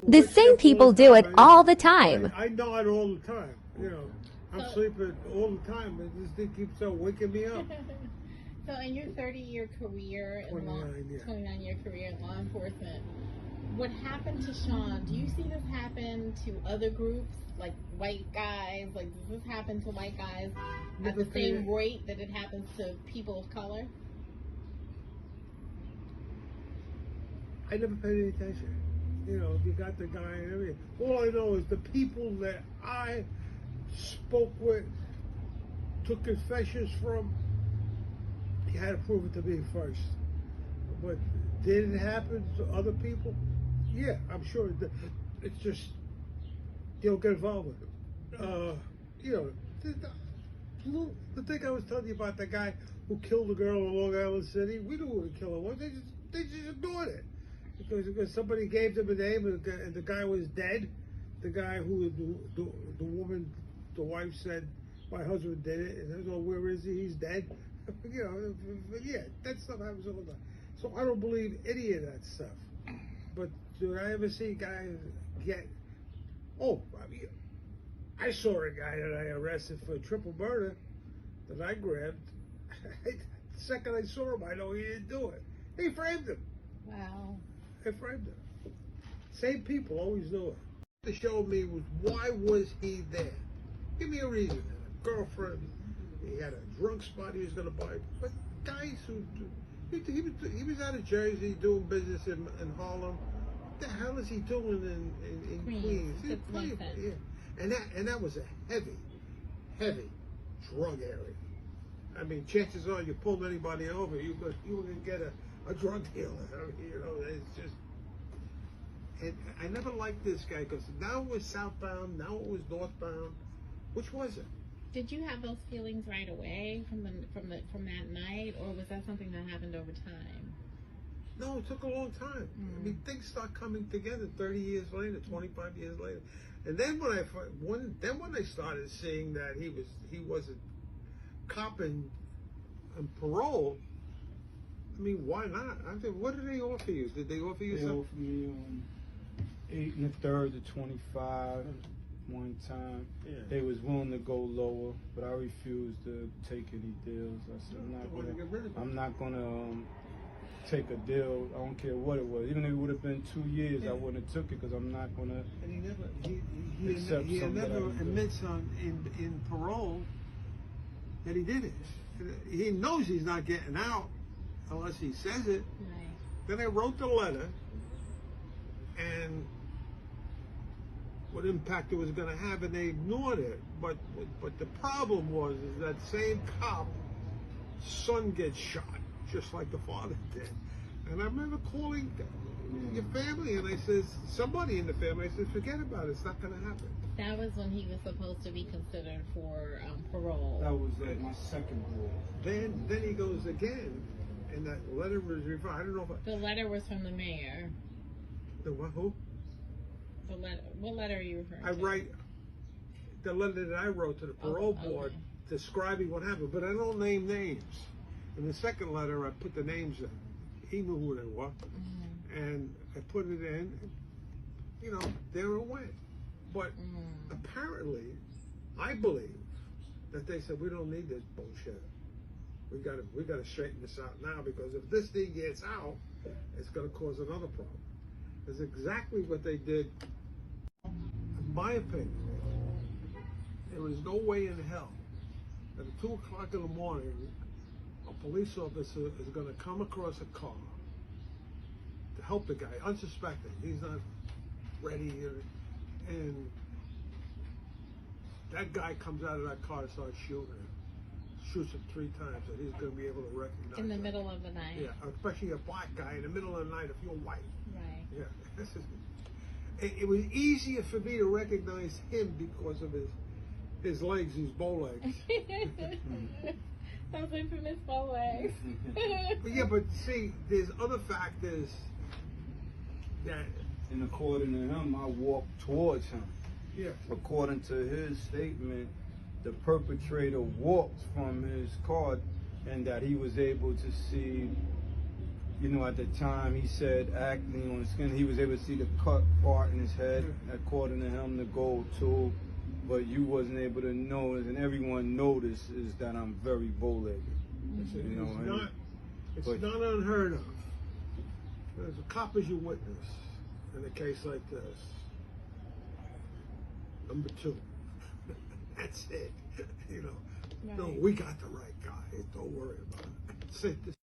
The same people do it all the time. I nod all the time. You know, I'm sleeping all the time, and this thing keeps on waking me up. So in your 30-year career, 29-year career in law enforcement, what happened to Shawn? Do you see this happen to other groups, like white guys? Like, does this happen to white guys at the same rate that it happens to people of color? I never paid any attention. You know, you got the guy and everything. All I know is the people that I spoke with, took confessions from, you had to prove it to me first. But did it happen to other people? Yeah, I'm sure. It's just, you don't get involved with it. You know, the thing I was telling you about the guy who killed the girl in Long Island City, we knew who the killer was. They just ignored it. Because somebody gave them a name and the guy was dead. The guy who the woman, the wife said, my husband did it. And they go, where is he? He's dead. You know, yeah, that stuff happens all the time. So I don't believe any of that stuff. But did I ever see guys get? Oh, I mean, I saw a guy that I arrested for triple murder that I grabbed. The second I saw him, I know he didn't do it. They framed him. Wow. They framed him. Same people always do it. What they showed me was, why was he there? Give me a reason. A girlfriend. He had a drunk spot he was going to buy. But guys who, he was out of Jersey doing business in Harlem. What the hell is he doing in Queens? Yeah. And that was a heavy drug area. I mean, chances are you pulled anybody over, you were going to get a drug dealer. I mean, you know, it's just. And I never liked this guy because now it was southbound, now it was northbound. Which was it? Did you have those feelings right away from that night, or was that something that happened over time? No, it took a long time. I mean, things start coming together 30 years later, 25 years later, and then when I started seeing that he wasn't copping on parole. I mean, why not? I mean, what did they offer you? Did they offer you something? They offered me 8 1/3 to 25 one time. Yeah. They was willing to go lower, but I refused to take any deals. I said, I'm not gonna take a deal. I don't care what it was. Even if it would have been 2 years, I wouldn't have took it because I'm not gonna. And he never admits in parole that he did it. He knows he's not getting out unless he says it. Right. Then I wrote the letter, and what impact it was going to have, and they ignored it. But the problem was is that same cop son gets shot, just like the father did. And I remember calling your family, and I said, somebody in the family, I said, forget about it. It's not going to happen. That was when he was supposed to be considered for parole. That was my second parole. Then he goes again, and that letter was revived. I don't know if the letter was from the mayor. The what? Who? The letter. What letter are you referring to? I write the letter that I wrote to the parole board describing what happened, but I don't name names. In the second letter, I put the names in. He knew who they were, and I put it in. You know, there it went. But apparently, I believe that they said, we don't need this bullshit. We gotta straighten this out now, because if this thing gets out, it's gonna cause another problem. That's exactly what they did. In my opinion, there is no way in hell that at 2 o'clock in the morning, a police officer is gonna come across a car to help the guy, unsuspecting. He's not ready, and that guy comes out of that car and starts shooting him. Shoots him 3 times, so he's going to be able to recognize him. In the middle of the night. Yeah, especially a black guy in the middle of the night if you're white. Right. Yeah. It was easier for me to recognize him because of his legs, his bow legs. Those infamous bow legs. But yeah, but see, there's other factors that... And according to him, I walked towards him. Yeah. According to his statement, the perpetrator walked from his car, and that he was able to see you know, at the time he said acne on his skin. He was able to see the cut part in his head. According to him, the gold too. But you wasn't able to notice, and everyone notices that I'm very bow-legged. You know, it's not unheard of. As a cop as you witness in a case like this. Number 2. That's it. You know, no, we got the right guy. Don't worry about it.